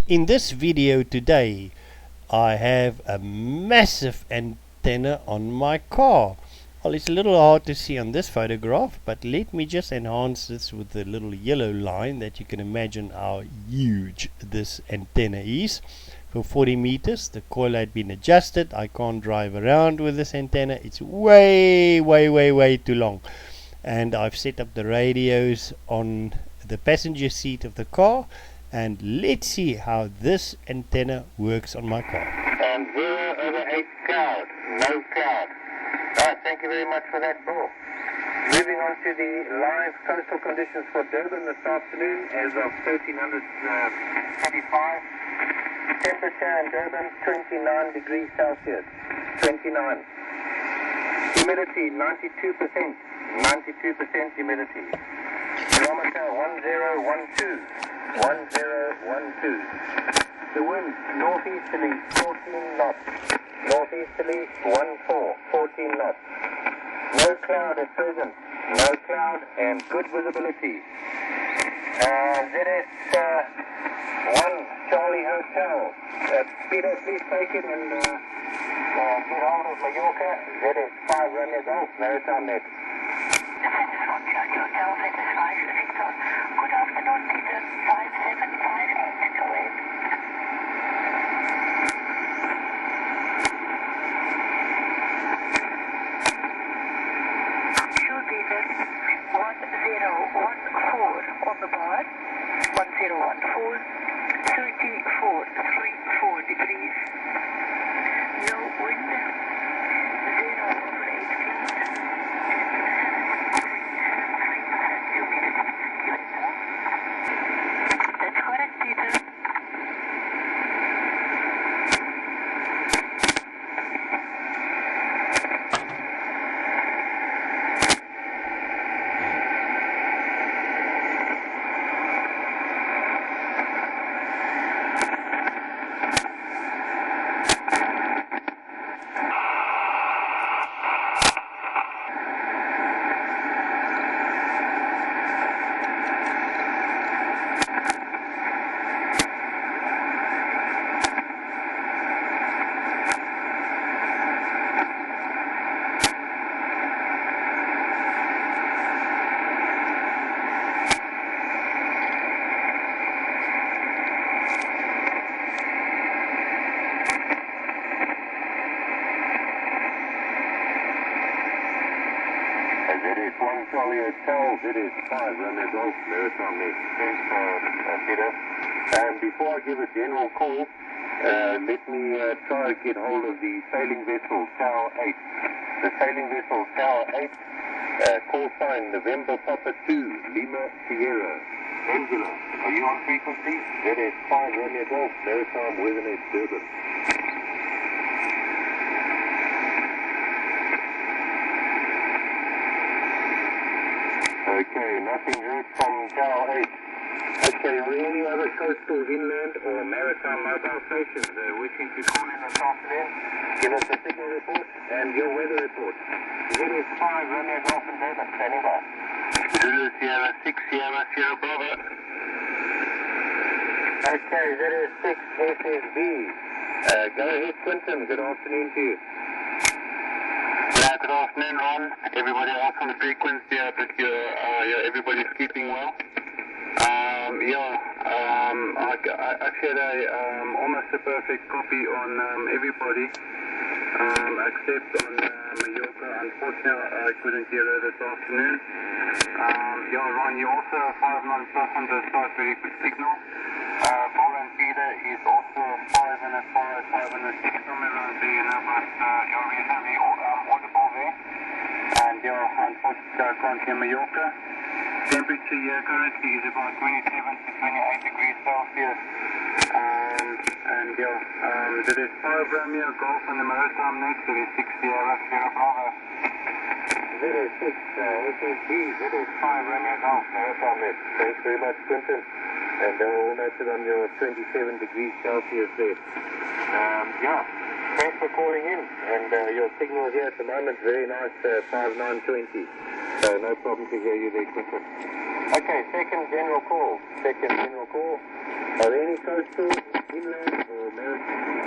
In this video today, I have a massive antenna on my car. Well, it's a little hard to see on this photograph, but let me just enhance this with the little yellow line that you can imagine how huge this antenna is. For 40 meters, the coil had been adjusted. I can't drive around with this antenna. It's way too long. And I've set up the radios on the passenger seat of the car. And let's see how this antenna works on my car. And 0/8 cloud, no cloud. Right, thank you very much for that, Paul. Moving on to the live coastal conditions for Durban this afternoon as of 13:35. Temperature in Durban 29 degrees Celsius. 29. Humidity 92%. 92% humidity. Barometer 1012. 1012. The wind northeasterly 14 knots. Northeasterly 14 knots. No cloud at present. No cloud and good visibility. ZS1 Charlie Hotel. Peter, please take it and get hold of Mallorca. ZS5 Romeo Golf Maritime Net. Good afternoon, Peter. 5758 to wait. Sure, Peter. 1014 on the bar. 1014. 34 degrees. No wind. 0/8 feet. That's correct, Peter. ZS1 Charlie Hotel, ZS5 Romeo Golf Maritime Net. Thanks, Peter. Before I give a general call, let me try to get hold of the sailing vessel Tower 8. The sailing vessel Tower 8, call sign November Papa 2, Lima Sierra. Angela, are you on frequency? ZS5 Romeo Golf Maritime WeatherNet Durban. Okay, nothing heard from Tower 8. Okay, are there any other coastal inland or maritime mobile stations wishing to call in this afternoon? Give us a signal report and your weather report. ZS5 Romeo Golf and Durban, standing by. Zulu Sierra 6 Sierra Sierra Bravo. Okay, ZS6 SSB. Go ahead, Quinton. Good afternoon to you. Good afternoon, Ron. Everybody else on the frequency, I hope everybody's keeping well. I actually had almost a perfect copy on everybody, except on Mallorca. Unfortunately, I couldn't hear her this afternoon. Ron, you also have 5 months plus on the start very good signal. Paul and Peter is also 5 and as far as 5 and 6 somewhere around there, but you're reasonably audible there. And unfortunately, I can't hear Mallorca. Temperature here currently is about 27 to 28 degrees Celsius. There is 5 Romeo Golf on the Maritime Net, there is 6 Sierra Sierra Bravo. ZS6 SSB, ZS5 Romeo Golf Maritime Net. Thanks very much, Quinton. And all noted on your 27 degrees Celsius there. Thanks for calling in. And your signal here at the moment, very nice, 5920. So no problem to hear you there, Quinton. Okay, second general call. Are there any coastal, inland, or maritime